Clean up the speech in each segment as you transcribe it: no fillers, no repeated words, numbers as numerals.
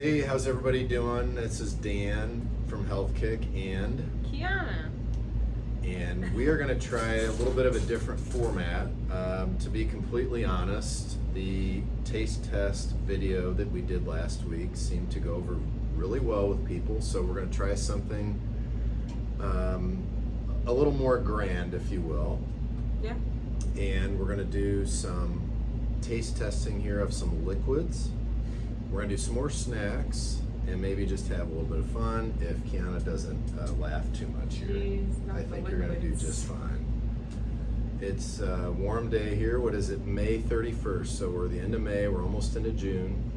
Hey, how's everybody doing? This is Dan from Healthkick and Kiana. we are going to try a little bit of a different format. To be completely honest, the taste test video that we did last week seemed to go over really well with people, so we're going to try something a little more grand, if you will. Yeah. And we're going to do some taste testing here of some liquids. We're gonna do some more snacks and maybe just have a little bit of fun if Kiana doesn't laugh too much here. Jeez, I think you're gonna do just fine. It's a warm day here. What is it? May 31st. So we're the end of May. We're almost into June.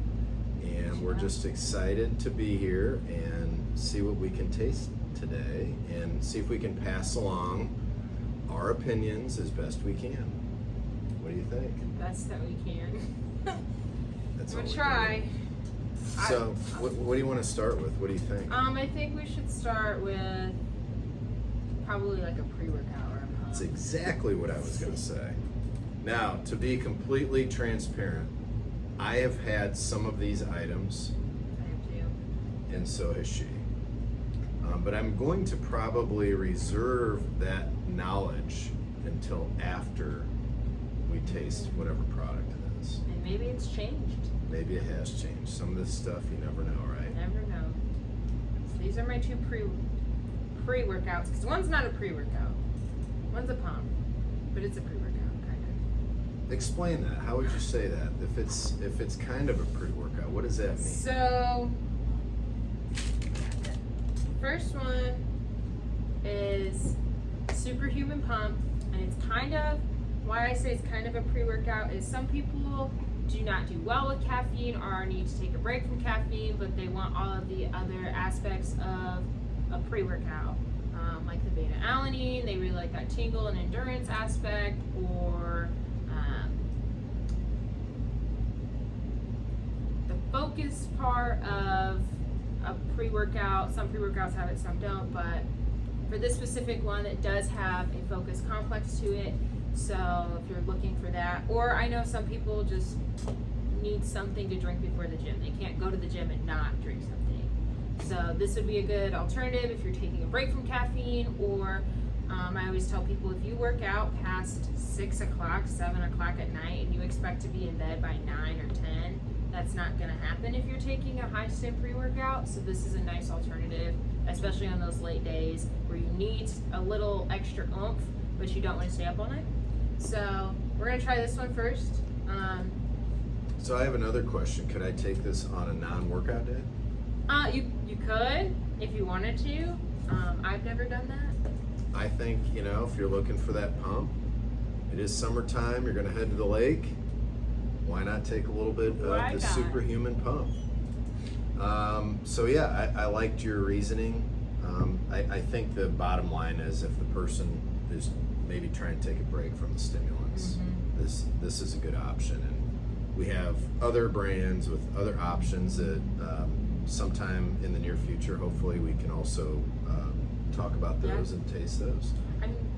And we're just excited to be here and see what we can taste today and see if we can pass along our opinions as best we can. What do you think? Best that we can. That's We'll all we try. can do. So, what do you want to start with? What do you think? I think we should start with probably like a pre-workout or a pump. That's exactly what I was going to say. Now, to be completely transparent, I have had some of these items, I have too. and so has she. But I'm going to probably reserve that knowledge until after we taste whatever product it is. And maybe it's changed. Maybe it has changed. Some of this stuff you never know, right? Never know. So these are my two pre-workouts, because one's not a pre-workout. One's a pump, but it's a pre-workout kind of. Explain that. How would you say that? If it's kind of a pre-workout, what does that mean? So, first one is Superhuman Pump, and it's kind of, why I say it's kind of a pre-workout is some people do not do well with caffeine or need to take a break from caffeine, but they want all of the other aspects of a pre-workout, like the beta-alanine. They really like that tingle and endurance aspect, or the focus part of a pre-workout. Some pre-workouts have it, some don't, but for this specific one, it does have a focus complex to it. So if you're looking for that, or I know some people just need something to drink before the gym. They can't go to the gym and not drink something. So this would be a good alternative if you're taking a break from caffeine, or I always tell people if you work out past 6 o'clock, 7 o'clock at night, and you expect to be in bed by 9 or 10, that's not gonna happen if you're taking a high stim pre-workout. So this is a nice alternative, especially on those late days where you need a little extra oomph, but you don't want to stay up all night. So we're gonna try this one first. So I have another question. Could I take this on a non-workout day? You could if you wanted to. I've never done that. I think, if you're looking for that pump, it is summertime, you're gonna head to the lake. Why not take a little bit of the Superhuman Pump? So yeah, I liked your reasoning. I think the bottom line is if the person is maybe trying to take a break from the stimulants, this is a good option. And we have other brands with other options that sometime in the near future, hopefully we can also talk about those and taste those.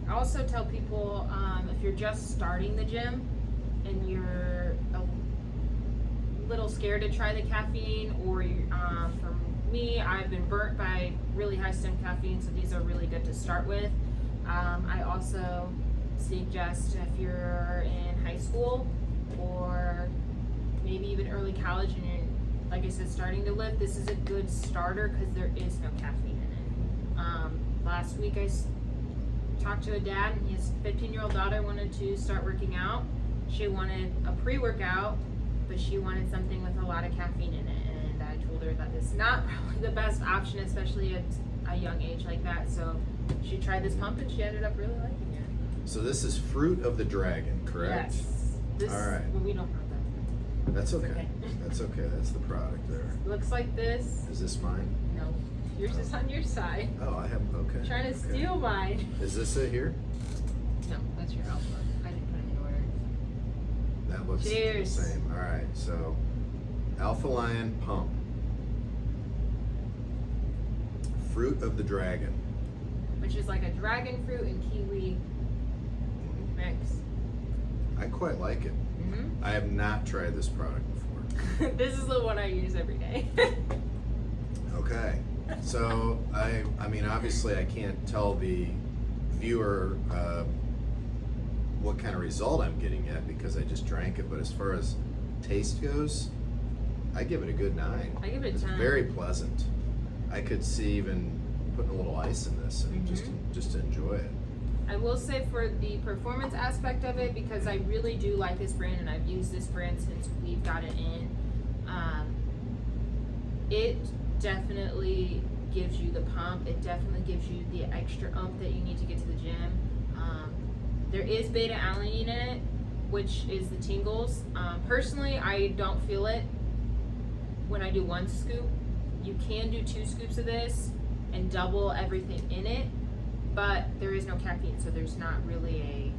I also tell people if you're just starting the gym and you're a little scared to try the caffeine, or for me, I've been burnt by really high stim caffeine, so these are really good to start with. I also suggest if you're in high school or maybe even early college and you're, like I said, starting to lift, this is a good starter because there is no caffeine in it. Last week I talked to a dad, and his 15-year-old daughter wanted to start working out. She wanted a pre-workout, but she wanted something with a lot of caffeine in it, and I told her that it's not probably the best option, especially at a young age like that. So she tried this pump and she ended up really liking it. So this is Fruit of the Dragon, correct? Yes. All right. Well, we don't have that. That's okay. That's okay. That's the product there. Looks like this. Is this mine? No. Yours is on your side. Oh, I have, okay. Trying to steal mine. Is this it here? No, that's your alpha. I didn't put it in order. That looks Cheers. the same. All right, so Alpha Lion Pump. Fruit of the Dragon. Which is like a dragon fruit and kiwi mix. I quite like it. I have not tried this product before. This is the one I use every day. Okay. So I mean, obviously, I can't tell the viewer what kind of result I'm getting yet because I just drank it. But as far as taste goes, I give it a good 9. I give it a It's 10. very pleasant. I could see even putting a little ice in this and just to enjoy it. I will say for the performance aspect of it, because I really do like this brand and I've used this brand since we've got it in, it definitely gives you the pump. It definitely gives you the extra oomph that you need to get to the gym. There is beta-alanine in it, which is the tingles. Personally, I don't feel it when I do 1 scoop. You can do 2 scoops of this and double everything in it, but there is no caffeine, so there's not really a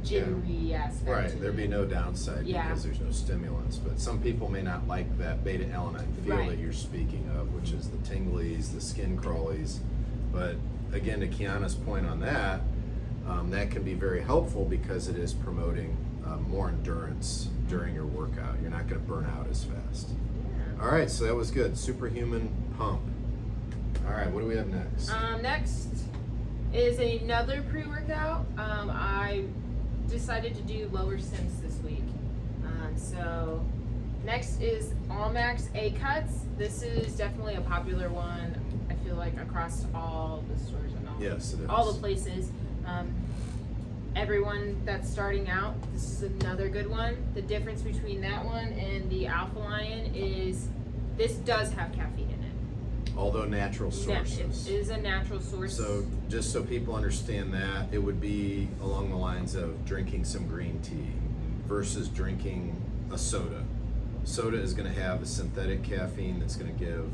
jittery aspect. Right, there'd be no downside Yeah. because there's no stimulants. But some people may not like that beta-alanine feel Right. that you're speaking of, which is the tinglies, the skin crawlies. But again, to Kiana's point on that, that can be very helpful because it is promoting more endurance during your workout. You're not going to burn out as fast. Yeah. All right, so that was good. Superhuman pump. All right, what do we have next? Next is another pre-workout. I decided to do lower sims this week. So next is Allmax A-Cuts. This is definitely a popular one. I feel like across all the stores and all, Yes, it is. all the places. Everyone that's starting out, this is another good one. The difference between that one and the Alpha Lion is this does have caffeine in it. Although natural Yeah, sources. it is a natural source. So just so people understand that, it would be along the lines of drinking some green tea versus drinking a soda. Soda is going to have a synthetic caffeine that's going to give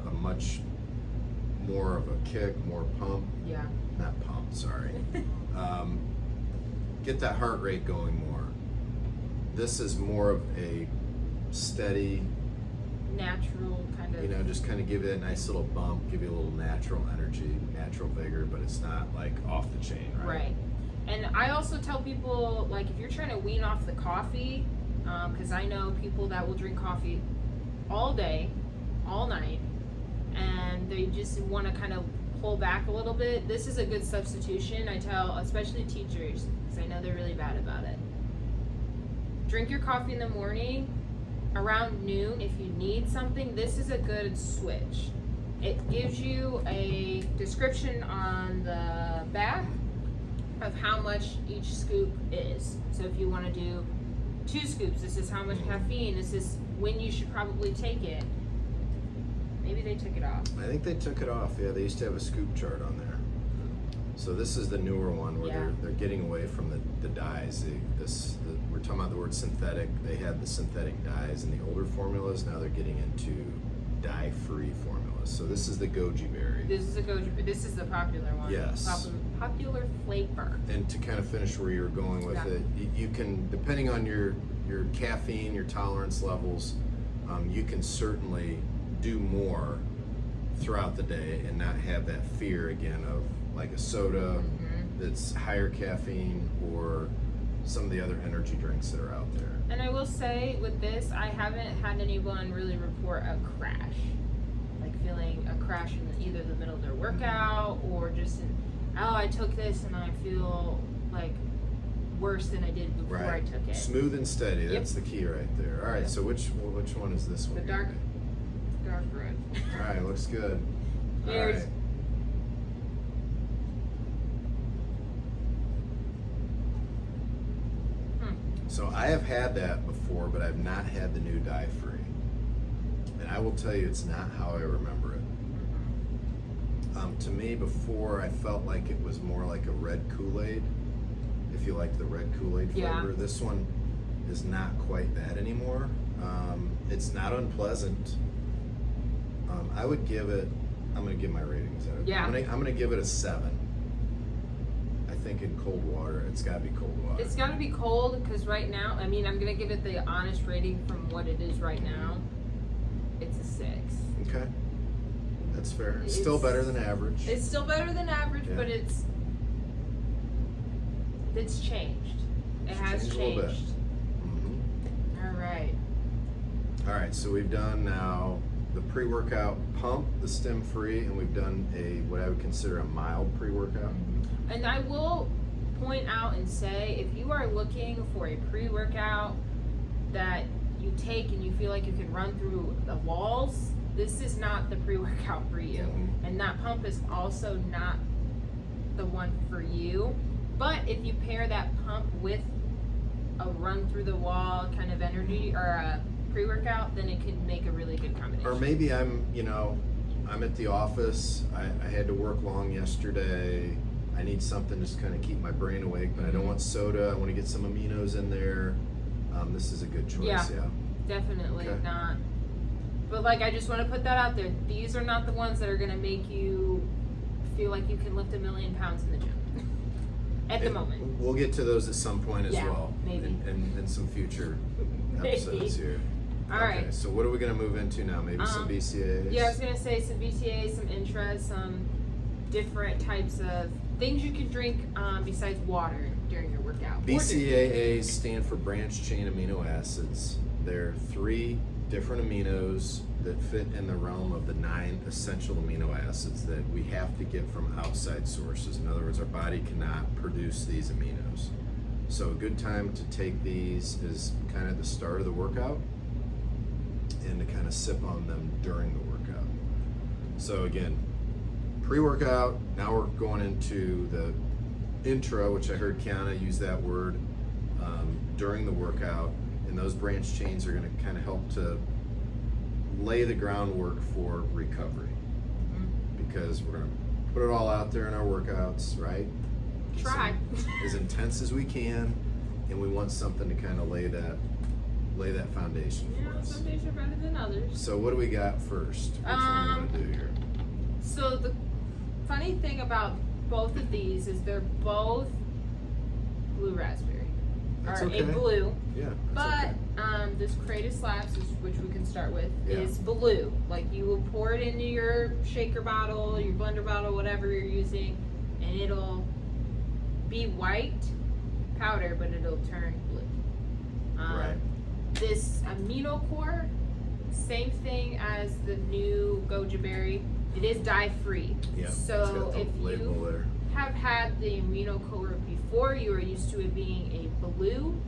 a much more of a kick, more pump. Yeah. Not pump, sorry. Get that heart rate going more. This is more of a steady, Natural kind of. just kind of give you that nice little bump, give you a little natural energy, natural vigor, but it's not like off the chain, right? Right. And I also tell people, like, if you're trying to wean off the coffee, because I know people that will drink coffee all day, all night, and they just want to kind of pull back a little bit, this is a good substitution. I tell, especially teachers, because I know they're really bad about it. Drink your coffee in the morning. Around noon, if you need something, this is a good switch. It gives you a description on the back of how much each scoop is. So if you want to do 2 scoops, this is how much caffeine, this is when you should probably take it. Maybe they took it off. I think they took it off. Yeah, they used to have a scoop chart on there. So this is the newer one where Yeah. they're getting away from the dyes. We're talking about the word synthetic. They had the synthetic dyes in the older formulas. Now they're getting into dye-free formulas. So this is the goji berry. This is a goji. This is the popular one. Yes. Popular flavor. And to kind of finish where you're going with Yeah. it, you can, depending on your caffeine, your tolerance levels, you can certainly do more throughout the day and not have that fear again of like a soda that's higher caffeine or some of the other energy drinks that are out there. And I will say with this, I haven't had anyone really report a crash. Like feeling a crash in either the middle of their workout or just I took this and I feel like worse than I did before I took it. Smooth and steady, Yep. that's the key right there. All right, Yep. so which one is this one? The dark red. All right, looks good. All Cheers. right. So I have had that before, but I've not had the new dye-free. And I will tell you, it's not how I remember it. To me, before, I felt like it was more like a red Kool-Aid, if you like the red Kool-Aid flavor. Yeah. This one is not quite that anymore. It's not unpleasant. I would give it, I'm going to give my ratings. Yeah. I'm going to give it a 7. I think in cold water, it's got to be cold water. It's got to be cold because right now, I mean, I'm going to give it the honest rating from what it is right now. It's a 6. Okay. That's fair. It's still better than average. It's still better than average, Yeah. but it's changed. It has changed a little bit. changed. Mhm. All right. All right, so we've done now the pre-workout pump, the stem-free, and we've done what I would consider a mild pre-workout. And I will point out and say, if you are looking for a pre-workout that you take and you feel like you can run through the walls, this is not the pre-workout for you. And that pump is also not the one for you. But if you pair that pump with a run through the wall kind of energy or a pre-workout, then it can make a really good combination. Or maybe I'm at the office, I had to work long yesterday, I need something just kind of keep my brain awake, but I don't want soda, I want to get some aminos in there. This is a good choice. Yeah. Definitely Okay. not. But like, I just want to put that out there. These are not the ones that are going to make you feel like you can lift 1,000,000 pounds in the gym at the moment. We'll get to those at some point as well. Maybe. In some future episodes here. All right. So what are we going to move into now? Maybe some BCAAs? Yeah, I was going to say some BCAAs, some intras, some different types of things you can drink besides water during your workout. BCAAs stand for branched chain amino acids. They're 3 different aminos that fit in the realm of the 9 essential amino acids that we have to get from outside sources. In other words, our body cannot produce these aminos. So a good time to take these is kind of the start of the workout and to kind of sip on them during the workout. So again, pre-workout, now we're going into the intro, which I heard Kiana use that word during the workout, and those branched chains are going to kind of help to lay the groundwork for recovery, because we're going to put it all out there in our workouts, right? Try. As intense as we can, and we want something to kind of lay that foundation for us. Some days are better than others. So what do we got first? Which one do you want to do here? So the funny thing about both of these is they're both blue raspberry. That's or okay. a blue. Yeah. But okay. this Kratos Labs, which we can start with, Yeah. is blue. Like, you will pour it into your shaker bottle, your blender bottle, whatever you're using, and it'll be white powder, but it'll turn blue. Right. This amino core, same thing as the new goji berry. It is dye-free. Yeah. So it's got if the label you there. have had the amino core before, you are used to it being a blue,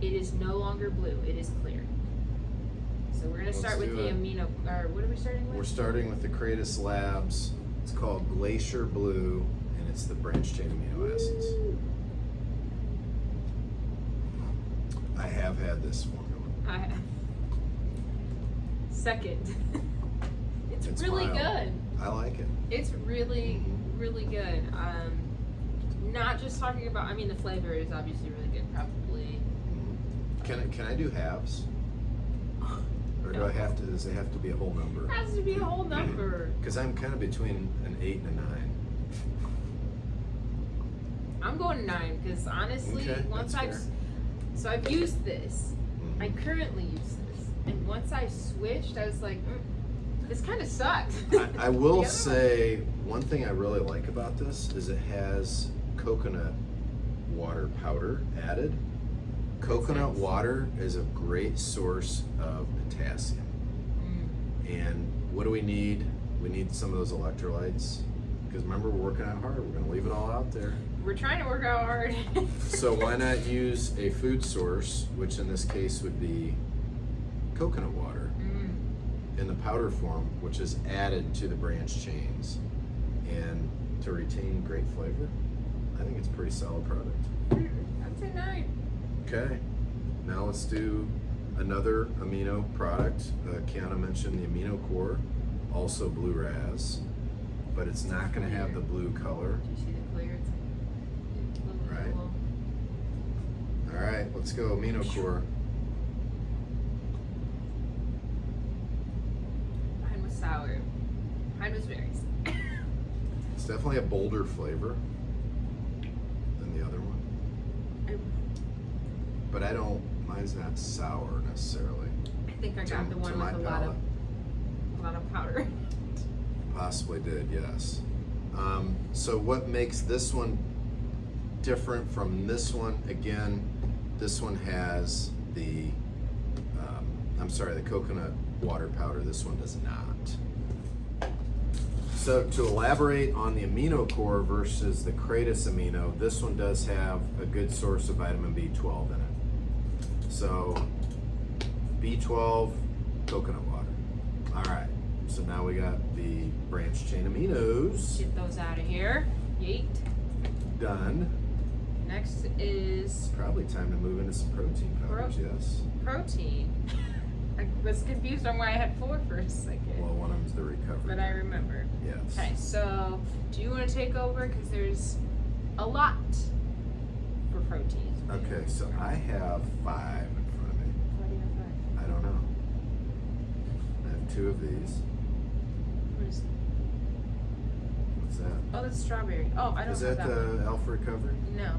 it is no longer blue, it is clear. So we're gonna start with the amino, or what are we starting with? We're starting with the Kratos Labs. It's called Glacier Blue, and it's the branched chain amino acids. I have had this formula. Second. It's really mild. good. I like it. It's really, really good. Not just talking about, I mean, the flavor is obviously really good, probably. Can I do halves? Or No. does it have to be a whole number? It has to be a whole number. Because I'm kind of between an 8 and a 9. I'm going 9, because honestly, Okay, once that's fair. I've used this, Mhm. I currently use this, and once I switched, I was like, this kind of sucks. I will The other say one thing I really like about this is it has coconut water powder added. Coconut nice. water is a great source of potassium. And what do we need? We need some of those electrolytes. Because remember, we're working out hard. We're going to leave it all out there. We're trying to work out hard. So why not use a food source, which in this case would be coconut water, in the powder form, which is added to the branched chains, and to retain great flavor. I think it's a pretty solid product. I'd say 9. Okay, now let's do another amino product. Kiana mentioned the amino core, also blue ras, but it's not going to have the blue color. Do you see the clear? It's a little bit Right. yellow. All right, let's go amino core. Mine was sour. Mine was berries. It's definitely a bolder flavor than the other one. But mine's not sour necessarily. I think I got the one with a lot of powder. Possibly did, yes. So what makes this one different from this one? Again, this one has the, I'm sorry, the coconut water powder. This one does not. So to elaborate on the amino core versus the Kratos amino, this one does have a good source of vitamin B12 in it. So B12, coconut water. All right, so now we got the branched chain aminos. Get those out of here. Yeet. Done. Next is It's probably time to move into some protein powders, yes. protein. I was confused on why I had 4 for a second. Well, one of them's the recovery. But I remember. Yes. Okay, so do you want to take over? Because there's a lot for protein. Okay, so I have 5 in front of me. Why do you have 5? I don't know. I have 2 of these. What is, What's that? oh, that's strawberry. Oh, I don't Is have that that one. the Alpha Recovery? No.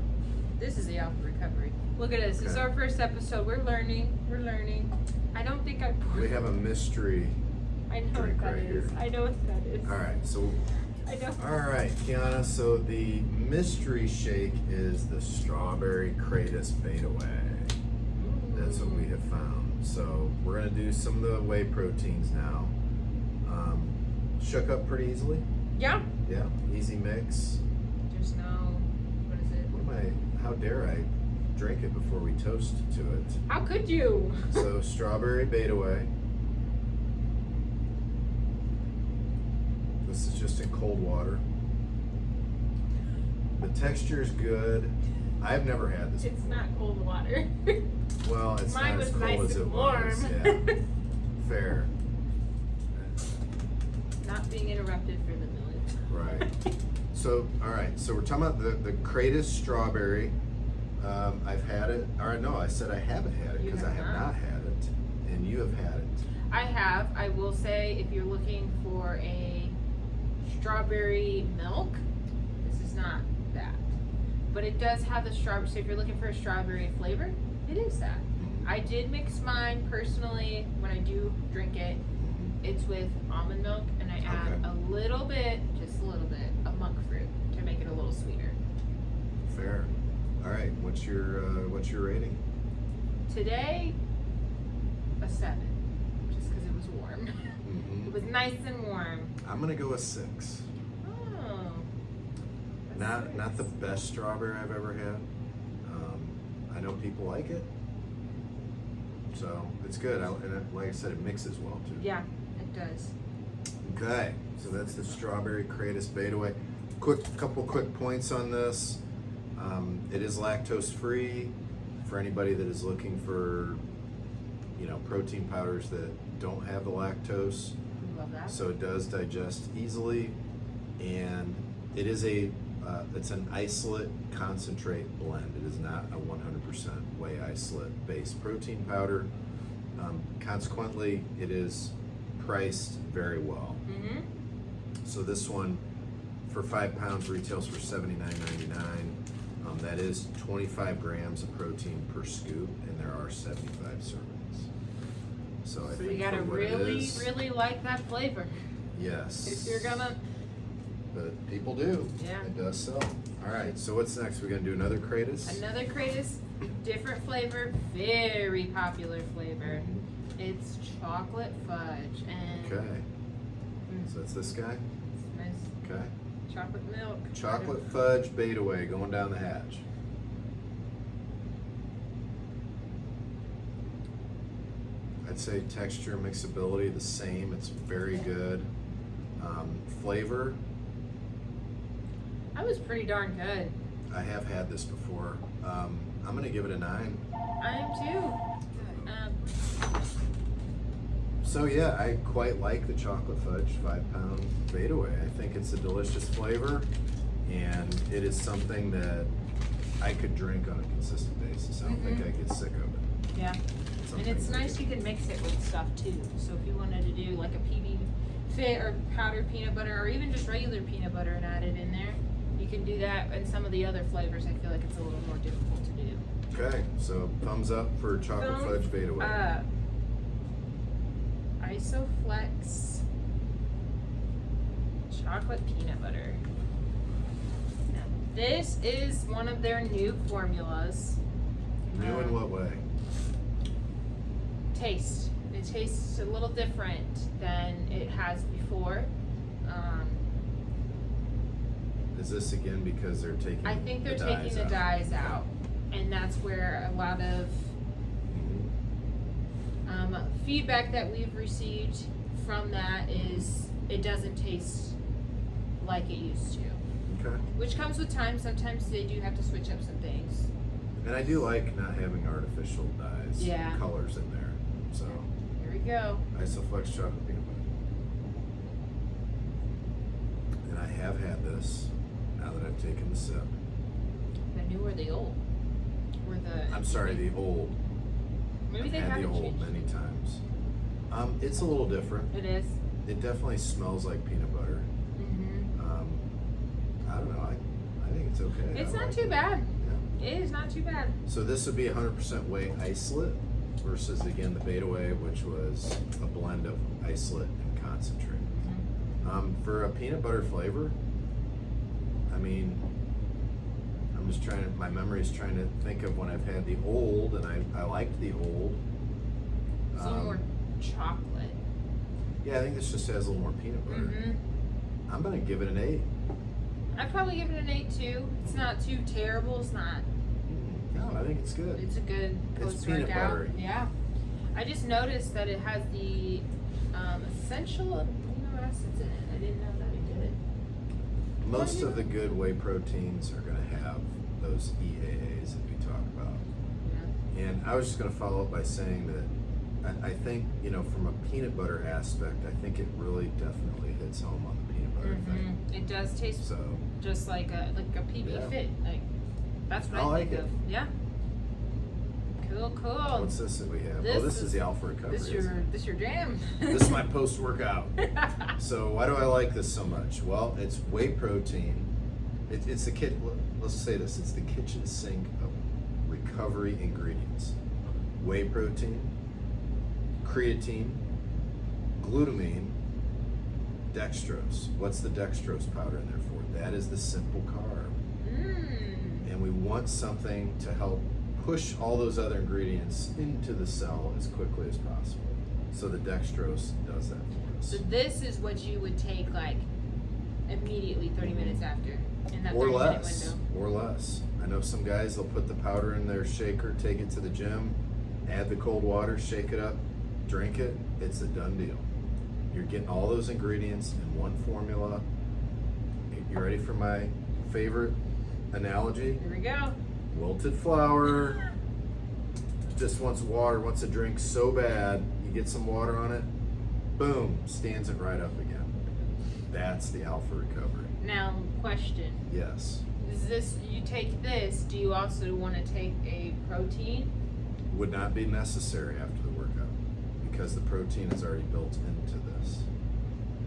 This is the Alpha Recovery. Look at this. This is Okay. our first episode. We're learning. We're learning. I don't think I poured. We have a mystery. I know what drink that right is. here. I know what that is. All right, so I know. all right, Kiana. So the mystery shake is the strawberry Kratos Beta Whey. That's what we have found. So we're gonna do some of the whey proteins now. Shook up pretty easily. Yeah. Yeah, easy mix. There's no. What is it? What am I? How dare I drink it before we toast to it? How could you? So strawberry Beta Whey. This is just in cold water. The texture is good. I've never had this. It's not cold water. Well, it's Mine not as was cold nice as it and was. warm. Yeah. Fair. Not being interrupted for the millionth. Right. So, all right. So we're talking about the Kratos strawberry. I've had it. Or no, I said I haven't had it You because I have have not? not had it, and you have had it. I have. I will say, if you're looking for a strawberry milk, this is not that. But it does have the strawberry. So if you're looking for a strawberry flavor, it is that. I did mix mine personally when I do drink it. It's with almond milk, and I add Okay. a little bit, just a little bit, of monk fruit to make it a little sweeter. Fair. All right. What's your rating? Today, a 7, just because it was warm. It was nice and warm. I'm gonna go a 6. Oh. Not the best strawberry I've ever had. I know people like it, so it's good. Like I said, it mixes well too. Yeah, it does. Okay, so that's the strawberry Kratos Beta Whey. Couple quick points on this. It is lactose free for anybody that is looking for, protein powders that don't have the lactose. Love that. So it does digest easily, and it is it's an isolate concentrate blend. It is not a 100% whey isolate based protein powder. Consequently, it is priced very well. Mm-hmm. So this one, for 5 pounds, retails for $79.99. That is 25 grams of protein per scoop, and there are 75 servings. So I think you gotta for what it really, is, really like that flavor. yes. If you're gonna, But people do. Yeah. It does sell. All right. So what's next? We're gonna do another Kratos. another Kratos, different flavor, very popular flavor. It's chocolate fudge, and Okay. So it's this guy. it's nice Okay. chocolate milk. Chocolate fudge Beta Whey going down the hatch. I'd say texture, mixability, the same. It's very good. Flavor, That was pretty darn good. I have had this before. I'm gonna give it a 9. I am too. So yeah, I quite like the chocolate fudge 5-pound Beta Whey. I think it's a delicious flavor, and it is something that I could drink on a consistent basis. I don't think I get sick of it. Yeah. And Something it's that nice you can mix it with stuff too. So if you wanted to do like a PB fit or powdered peanut butter or even just regular peanut butter and add it in there, you can do that. And some of the other flavors, I feel like it's a little more difficult to do. Okay, so thumbs up for chocolate Thumbs fudge Beta Whey. Isoflex chocolate peanut butter. Now, this is one of their new formulas. New in what way? Taste. It tastes a little different than it has before. Is this again because they're taking? I think they're the taking the dyes out, and that's where a lot of feedback that we've received from that is it doesn't taste like it used to. Okay. Which comes with time. Sometimes they do have to switch up some things. And I do like not having artificial dyes, Yeah. colors in there. So Here we go. Isoflex chocolate peanut butter. And I have had this now that I've taken the sip. The new or the old? Or the? I'm sorry, the old. Maybe I've they had the haven't old changed. many times. It's a little different. It is. It definitely smells like peanut butter. I don't know. I think it's okay. It's I not like too it. bad. Yeah. It is not too bad. So this would be 100% whey isolate versus again the beta whey, which was a blend of isolate and concentrate. For a peanut butter flavor, I mean, I'm just trying to. My memory's trying to think of when I've had the old, and I liked the old. It's a little more chocolate. Yeah, I think this just has a little more peanut butter. I'm gonna give it an 8. I'd probably give it an 8 too. It's not too terrible. It's not. No, I think it's good. It's a good It's peanut post-workout. buttery. Yeah. I just noticed that it has the essential amino acids in it. I didn't know that it did. Most of the good whey proteins are gonna have those EAAs that we talk about. Yeah. And I was just going to follow up by saying that I think, from a peanut butter aspect, I think it really definitely hits home on the peanut butter thing. It does taste So, just like a PB Yeah. Fit. Like that's what I I like think it. of. Yeah. Cool. what's this that we have? This This is- is the Alpha Recovery. This your jam. This is my post-workout. So why do I like this so much? Well, it's whey protein. It's the kit. Let's say this. It's the kitchen sink of recovery ingredients. Whey protein, creatine, glutamine, dextrose. What's the dextrose powder in there for? That is the simple carb. And we want something to help push all those other ingredients into the cell as quickly as possible. So the dextrose does that for us. So this is what you would take like immediately 30 minutes after in that Or 30-minute less. window. Or less. I know some guys, they'll put the powder in their shaker, take it to the gym, add the cold water, shake it up, drink it. It's a done deal. You're getting all those ingredients in one formula. You ready for my favorite analogy? Here we go. Wilted flour. Just wants water, wants a drink so bad. You get some water on it, boom, stands it right up again. That's the Alpha Recovery. Now, question. Yes. Is this, you take this, do you also want to take a protein? Would not be necessary after the workout because the protein is already built into this.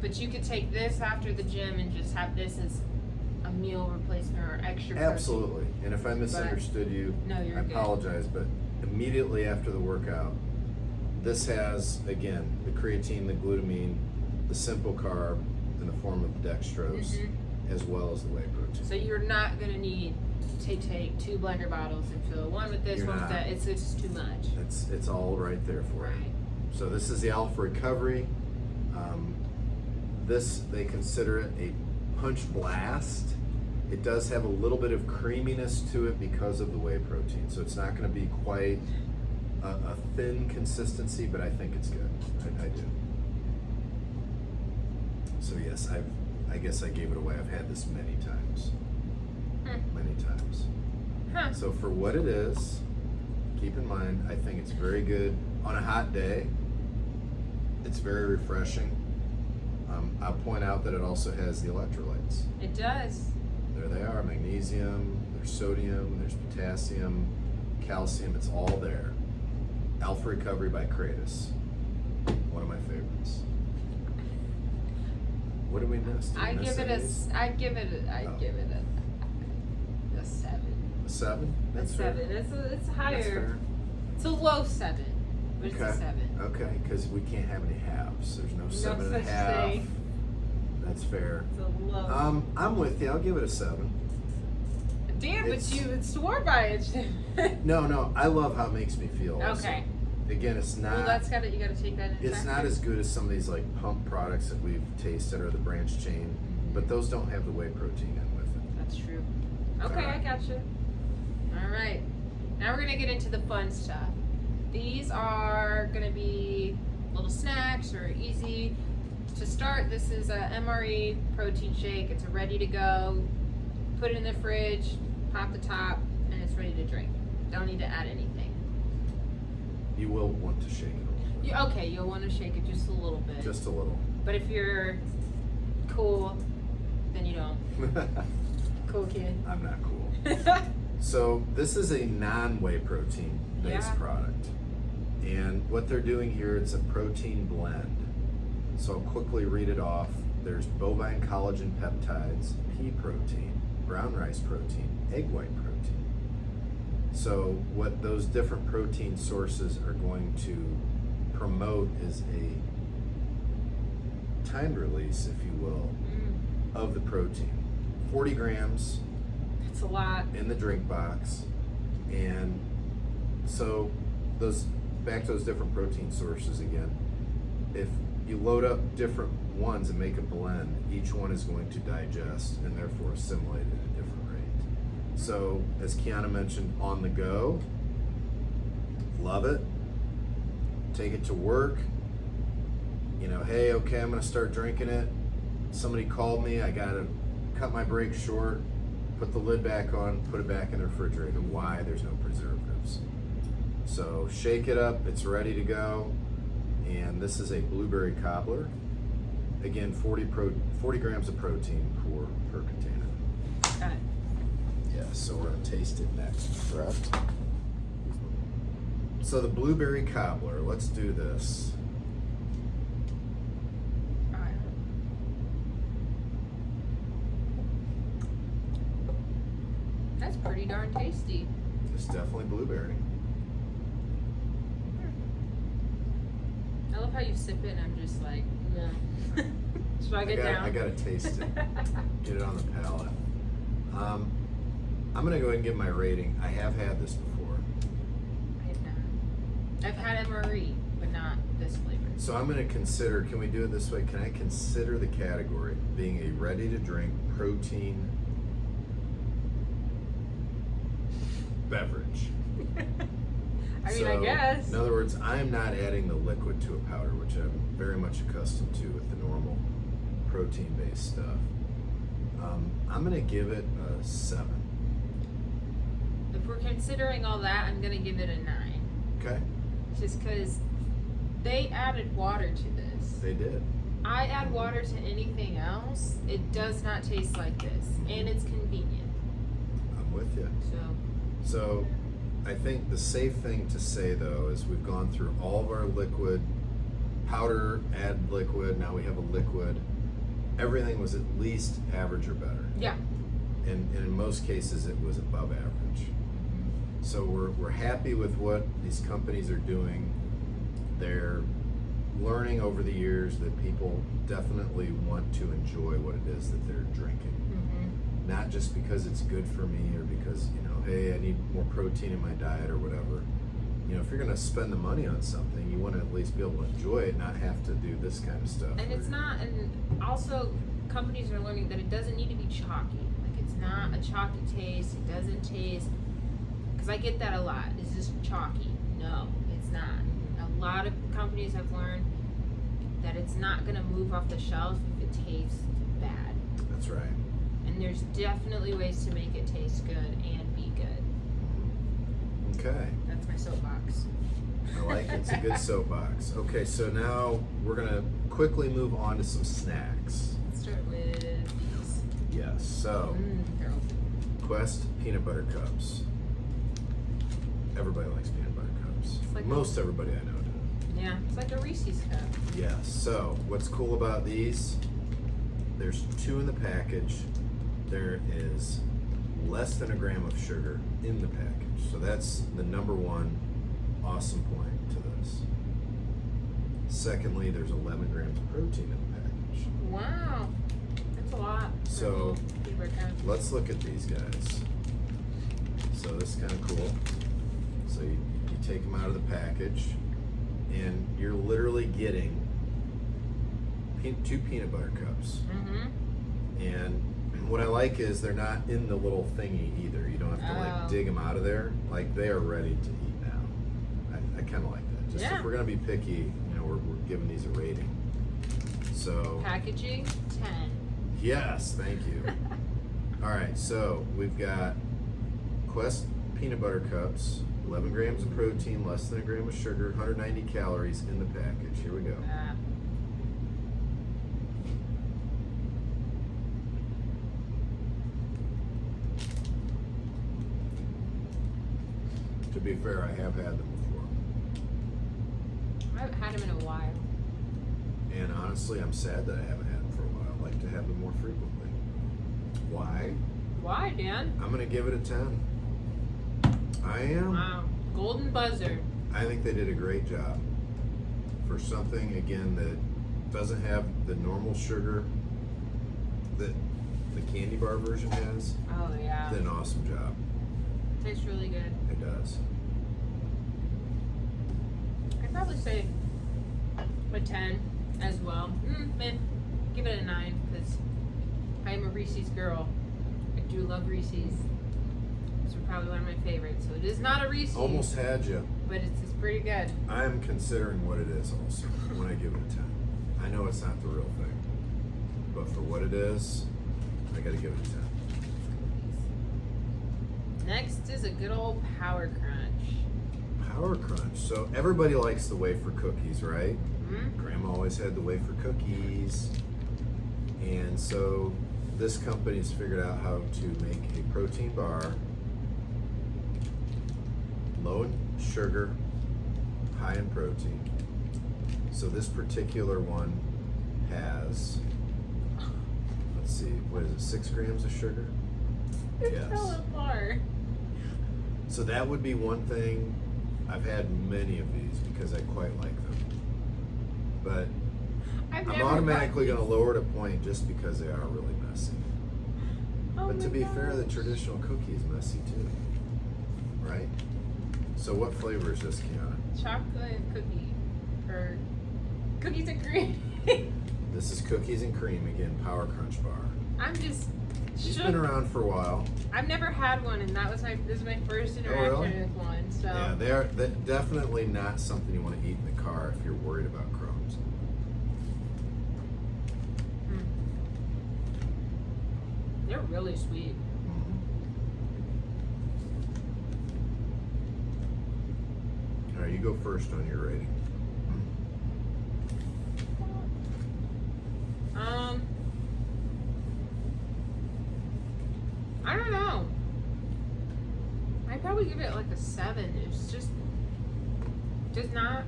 But you could take this after the gym and just have this as a meal replacement or extra protein. Absolutely. And if I misunderstood you, No, you're I good. apologize, but immediately after the workout, this has, again, the creatine, the glutamine, the simple carb in the form of dextrose, as well as the whey protein. So you're not going to need to take 2 blender bottles and fill one with this, You're one with not. that. It's just too much. It's all right there for you. So this is the Alpha Recovery. This, they consider it a punch blast. It does have a little bit of creaminess to it because of the whey protein. So it's not going to be quite a thin consistency, but I think it's good. I do. So yes, I guess I gave it away. I've had this many times. Many times. Huh. So for what it is, keep in mind, I think it's very good on a hot day. It's very refreshing. I'll point out that it also has the electrolytes. It does. There they are, magnesium, there's sodium, there's potassium, calcium, it's all there. Alpha Recovery by Kratos. One of my favorites. What did we miss? Did we I'd miss give it any? a 7. A 7? A That's fair. 7. It's That's higher. fair. It's a low 7, but it's a 7. Okay, because we can't have any halves. There's no No 7 and a such half. thing. That's fair. It's a low. I'm with you. I'll give it a 7. Damn, but it's- you swore by it. No, I love how it makes me feel. also. Okay. again, it's not. Well, you gotta take that into It's not as good as some of these like pump products that we've tasted or the branch chain, but those don't have the whey protein in with it. That's true. Okay, I gotcha. All right. Now we're gonna get into the fun stuff. These are gonna be little snacks or easy to start. This is a MRE protein shake. It's a ready to go. Put it in the fridge, pop the top, and it's ready to drink. Don't need to add anything. You will want to shake it a little bit. You'll want to shake it just a little bit. Just a little. But if you're cool, then you don't. Cool kid. I'm not cool. So this is a non-whey protein based product. And what they're doing here, it's a protein blend. So I'll quickly read it off. There's bovine collagen peptides, pea protein, brown rice protein, egg white protein. So what those different protein sources are going to promote is a time release, if you will, of the protein. 40 grams. That's a lot. In the drink box. And so back to those different protein sources again. If you load up different ones and make a blend, each one is going to digest and therefore assimilate at a different rate. So as Kiana mentioned, on the go, love it. Take it to work. You know, hey, okay, I'm gonna start drinking it. Somebody called me, I gotta cut my break short, put the lid back on, put it back in the refrigerator. Why? There's no preservatives. So shake it up, it's ready to go. And this is a blueberry cobbler. Again, 40 grams of protein per container. Got it. Yeah, so we're gonna taste it next, correct? So the blueberry cobbler, let's do this. All right. That's pretty darn tasty. It's definitely blueberry. I love how you sip it and I'm just like, no. Should I get down? I gotta taste it. Get it on the palate. I'm gonna go ahead and give my rating. I have had this before. I have not. I've had MRE, but not this flavor. So I'm gonna consider, can we do it this way? Can I consider the category being a ready to drink protein beverage? I guess. In other words, I'm not adding the liquid to a powder, which I'm very much accustomed to with the normal protein-based stuff. I'm gonna give it a 7. If we're considering all that, I'm gonna give it a 9. Okay. Just because they added water to this. They did. I add water to anything else, it does not taste like this, and it's convenient. I'm with you. So I think the safe thing to say though is we've gone through all of our liquid, powder, add liquid, now we have a liquid. Everything was at least average or better. Yeah. And in most cases it was above average. So we're happy with what these companies are doing. They're learning over the years that people definitely want to enjoy what it is that they're drinking. Not just because it's good for me or because, you know, hey, I need more protein in my diet or whatever. You know, if you're gonna spend the money on something, you wanna at least be able to enjoy it, not have to do this kind of stuff. And it's not, and also companies are learning that it doesn't need to be chalky. Like it's not a chalky taste, it doesn't taste, because I get that a lot. Is this chalky? No, it's not. A lot of companies have learned that it's not gonna move off the shelf if it tastes bad. That's right. And there's definitely ways to make it taste good and be good. Okay. That's my soapbox. I like it. It's a good soapbox. Okay, so now we're gonna quickly move on to some snacks. Let's start with these. Yes. So They're open. Quest peanut butter cups. Everybody likes peanut butter cups. Like Most everybody I know does. Yeah, it's like a Reese's cup. Yes. So what's cool about these? There's 2 in the package. There is less than a gram of sugar in the package. So that's the number one awesome point to this. Secondly, there's 11 grams of protein in the package. Wow, that's a lot. So let's look at these guys. So this is kind of cool. So you take them out of the package. and you're literally getting 2 peanut butter cups. And what I like is they're not in the little thingy either. You don't have to like dig them out of there. Like they are ready to eat now. I kind of like that. Just if we're gonna be picky, you know, we're giving these a rating. So packaging 10. Yes, thank you. All right, so we've got Quest peanut butter cups, 11 grams of protein, less than a gram of sugar, 190 calories in the package. Here we go. To be fair, I have had them before. I haven't had them in a while. And honestly, I'm sad that I haven't had them for a while. I'd like to have them more frequently. Why? Why, Dan? I'm gonna give it a 10. I am. Wow. Golden buzzer. I think they did a great job for something, again, that doesn't have the normal sugar that the candy bar version has. Oh, yeah. Did an awesome job. Tastes really good. It does. I'd probably say a 10 as well. Give it a 9 because I am a Reese's girl. I do love Reese's. These are probably one of my favorites. So it is not a Reese's. Almost had you. But it's pretty good. I'm considering what it is also when I give it a 10. I know it's not the real thing, but for what it is, I gotta give it a 10. Next is a good old Power Crunch. Power Crunch. So everybody likes the wafer cookies, right? Mm-hmm. Grandma always had the wafer cookies. And so this company's figured out how to make a protein bar, low in sugar, high in protein. So this particular one has, let's see, what is it, 6 grams of sugar? It's Yes. hella far. So that would be one thing. I've had many of these because I quite like them. But I'm automatically going to lower it a point just because they are really messy. Oh But to be fair, the gosh. traditional cookie is messy too, right? So what flavor is this, Kiana? Chocolate cookie. Or cookies and cream. This is cookies and cream, again, Power Crunch bar. I'm just She's shook. been around for a while. I've never had one, and this is my first interaction really? with one. So Yeah, they're definitely not something you want to eat in the car if you're worried about crumbs. They're really sweet. All right, you go first on your rating. I don't know. I'd probably give it like a 7. It's just does not.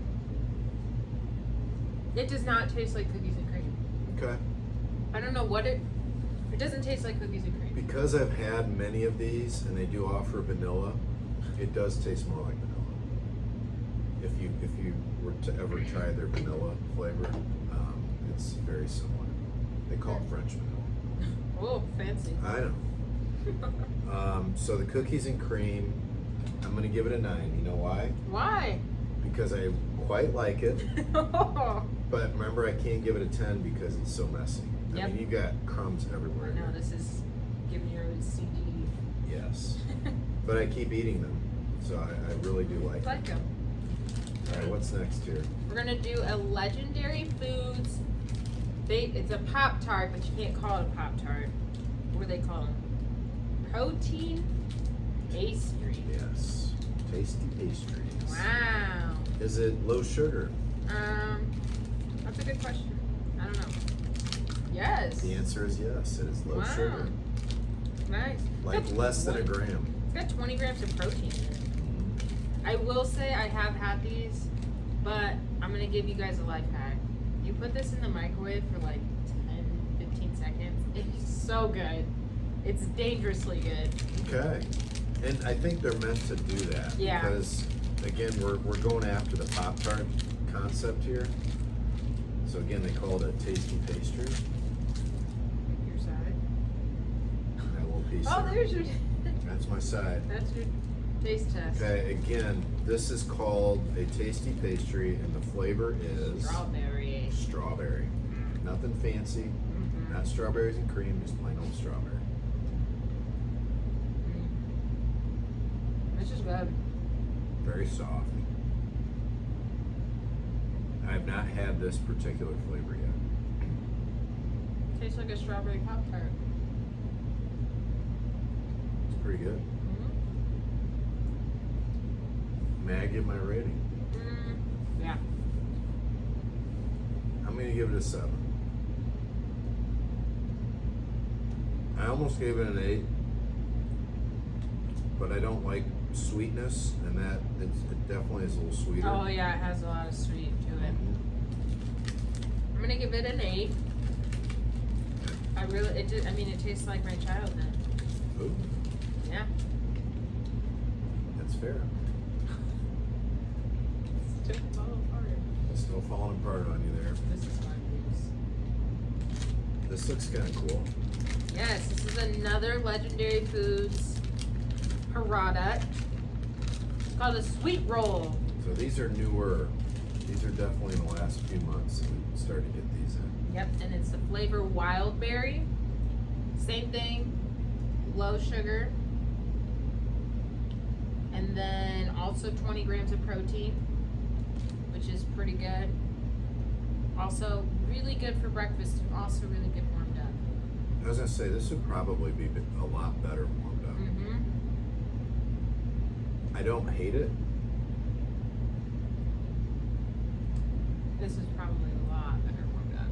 It does not taste like cookies and cream. Okay. I don't know what it. It doesn't taste like cookies and cream. Because I've had many of these and they do offer vanilla, it does taste more like vanilla. If you were to ever try their vanilla flavor, it's very similar. They call it French vanilla. Oh, fancy. I know. So the cookies and cream, I'm gonna give it a 9. You know why? Why? Because I quite like it. But remember, I can't give it a 10 because it's so messy. I Yep. mean, you got crumbs everywhere. No, this is giving you a CD. Yes. But I keep eating them, so I really do like them. Like them. All right, what's next here? We're gonna do a Legendary Foods. It's a Pop-Tart, but you can't call it a Pop-Tart. What do they call them? Protein pastry. Yes. Tasty pastries. Wow. Is it low sugar? That's a good question. I don't know. Yes. The answer is yes. It is low Wow. sugar. Nice. Like It's got less than a 20 gram. It's got 20 grams of protein in it. I will say I have had these, but I'm gonna give you guys a life hack. You put this in the microwave for like 10, 15 seconds. It's so good. It's dangerously good. Okay. And I think they're meant to do that. Yeah. Because, again, we're going after the Pop-Tart concept here. So, again, they call it a tasty pastry. Your side. That little piece Oh, there. there's your. That's my side. That's your. Taste test. Okay, again, this is called a tasty pastry, and the flavor is Strawberry. Strawberry. Nothing fancy. Mm-hmm. Not strawberries and cream, just plain old strawberry. This is good. Very soft. I have not had this particular flavor yet. Tastes like a strawberry Pop-Tart. It's pretty good. Mm-hmm. May I give my rating? Yeah. I'm gonna give it a 7. I almost gave it an 8, but I don't like sweetness, and that it definitely is a little sweeter. Oh yeah, it has a lot of sweet to it. I'm gonna give it an 8. It tastes like my childhood. Ooh, Yeah. that's fair. It's still falling apart. It's still falling apart on you there. This is my juice. This looks kind of cool. Yes, this is another Legendary Foods product. It's called a sweet roll. So these are newer. These are definitely in the last few months that we started to get these in. Yep, and it's the flavor wild berry. Same thing, low sugar. And then also 20 grams of protein, which is pretty good. Also really good for breakfast and also really good warmed up. I was gonna say this would probably be a lot better warmed up. Mm-hmm. I don't hate it. This is probably a lot better warmed up.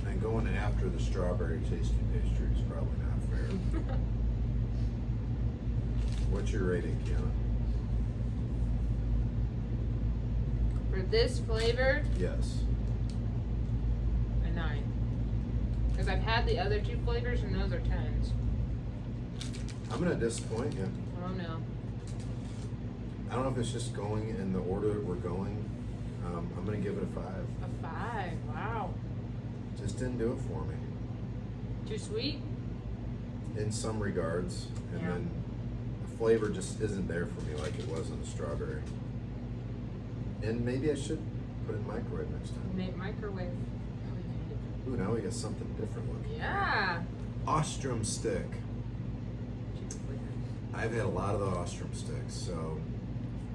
And going after the strawberry tasty pastry is probably not fair. What's your rating, Kiana? For this flavor, Yes. a 9. Because I've had the other two flavors and those are 10s. I'm gonna disappoint you. Oh no. I don't know if it's just going in the order that we're going. I'm gonna give it a 5. A 5. Wow. Just didn't do it for me Too sweet? in some regards, and Yeah. then the flavor just isn't there for me like it was in the strawberry. And maybe I should put it in the microwave next time. Made microwave. Ooh, now we got something different looking. Yeah. Ostrom stick. I've had a lot of the ostrom sticks, so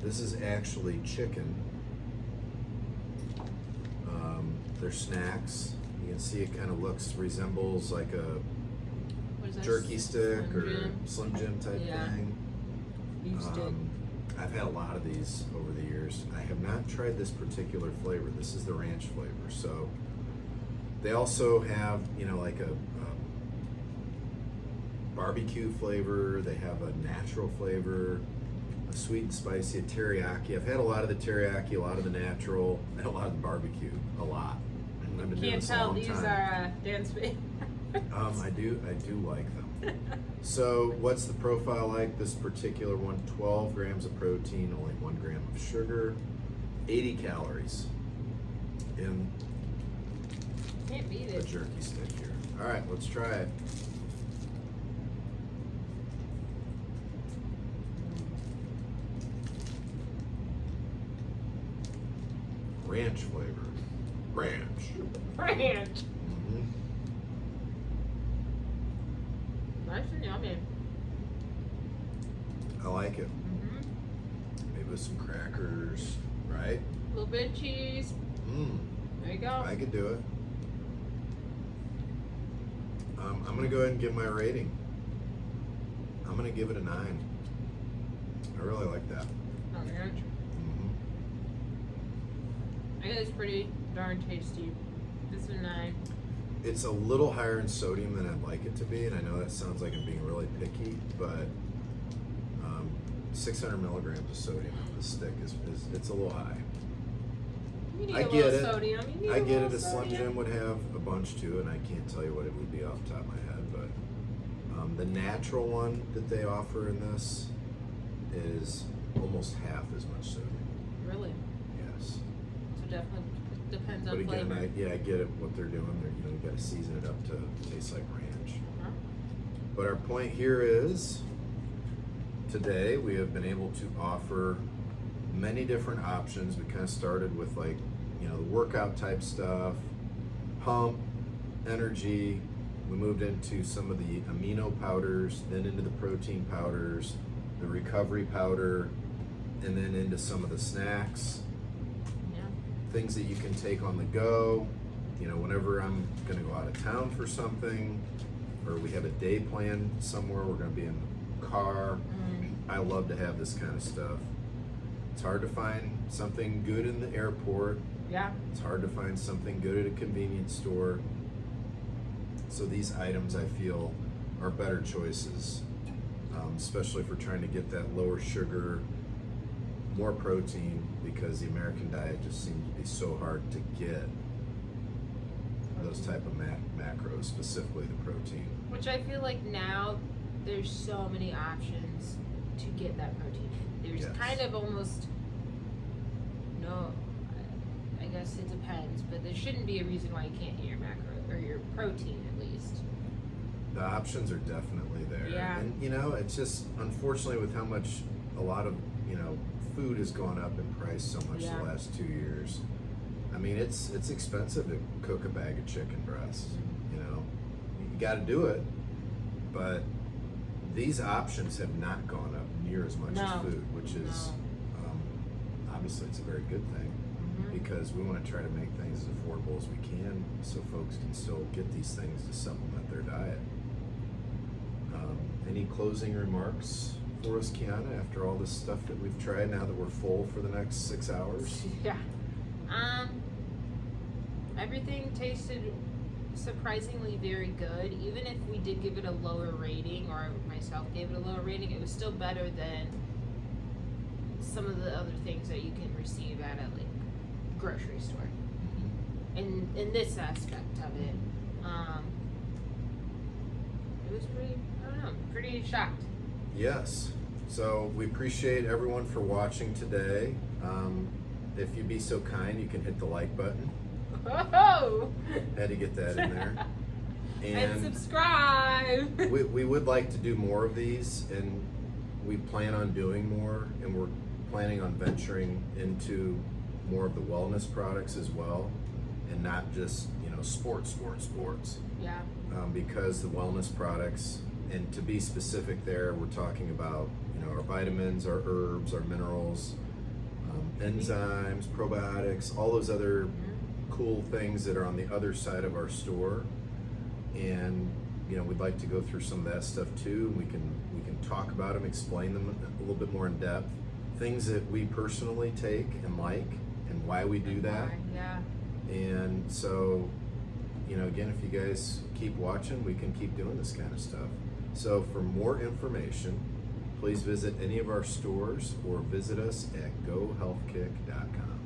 this is actually chicken. They're snacks. You can see it kind of resembles like a What is that? jerky stick Slim or Jim? Slim Jim type Yeah. thing. Beef stick. I've had a lot of these over the years. I have not tried this particular flavor. This is the ranch flavor. So they also have, like a barbecue flavor. They have a natural flavor, a sweet and spicy, a teriyaki. I've had a lot of the teriyaki, a lot of the natural, and a lot of the barbecue. A lot. I've been doing Can't this a tell long these time. are Dan's favorites. I do like them. So what's the profile like? This particular one, 12 grams of protein, only 1 gram of sugar, 80 calories in Can't beat the it. jerky stick here. All right, let's try it. Ranch flavor. Ranch. Ranch. Mhm. Nice and yummy. I like it. Mm-hmm. Maybe with some crackers, right? A little bit of cheese. Mmm. There you go. I could do it. I'm gonna go ahead and give my rating. I'm gonna give it a 9. I really like that. Oh, ranch. Mhm. I think it's pretty darn tasty. This is a 9. It's a little higher in sodium than I'd like it to be, and I know that sounds like I'm being really picky, but 600 milligrams of sodium in this stick is it's a little high. You need I a get little it. sodium. You need I get little it. A Slim sodium. Jim would have a bunch too, and I can't tell you what it would be off the top of my head, but the natural one that they offer in this is almost half as much sodium. Really? Yes. So definitely depends But on again, flavor. I get it what they're doing. You got to season it up to taste like ranch. Huh? But our point here is, today we have been able to offer many different options. We kind of started with like, you know, the workout type stuff, pump, energy. We moved into some of the amino powders, then into the protein powders, the recovery powder, and then into some of the snacks. Yeah. Things that you can take on the go. You know, whenever I'm gonna go out of town for something, or we have a day plan somewhere, we're gonna be in the car. I love to have this kind of stuff. It's hard to find something good in the airport. Yeah. It's hard to find something good at a convenience store. So these items, I feel, are better choices, especially if we're trying to get that lower sugar, more protein, because the American diet just seems to be so hard to get those type of macros, specifically the protein. Which I feel like now there's so many options to get that protein in. There's Yes. kind of almost no, I guess it depends, but there shouldn't be a reason why you can't get your macro or your protein at least. The options are definitely there. Yeah. And you know, it's just unfortunately with how much a lot of, you know, food has gone up in price so much Yeah. the last 2 years. I mean, it's expensive to cook a bag of chicken breast. You know, you got to do it, but these options have not gone up near as much as food, which is obviously it's a very good thing, because we want to try to make things as affordable as we can, so folks can still get these things to supplement their diet. Any closing remarks for us, Kiana, after all this stuff that we've tried? Now that we're full for the next 6 hours. Yeah. Everything tasted surprisingly very good. Even if we did give it a lower rating, or myself gave it a lower rating, it was still better than some of the other things that you can receive at a like grocery store. In this aspect of it, it was pretty. I don't know. Pretty shocked. Yes. So we appreciate everyone for watching today. If you'd be so kind, you can hit the like button. Whoa! Had to get that in there. And subscribe. we would like to do more of these, and we plan on doing more, and we're planning on venturing into more of the wellness products as well, and not just, you know, sports. Yeah. Because the wellness products, and to be specific there, we're talking about, you know, our vitamins, our herbs, our minerals, enzymes, probiotics, all those other cool things that are on the other side of our store. And you know, we'd like to go through some of that stuff too. We can talk about them, explain them a little bit more in depth, things that we personally take and like, and why we do that. Yeah. And so, you know, again, if you guys keep watching, we can keep doing this kind of stuff. So for more information, please visit any of our stores or visit us at gohealthkick.com.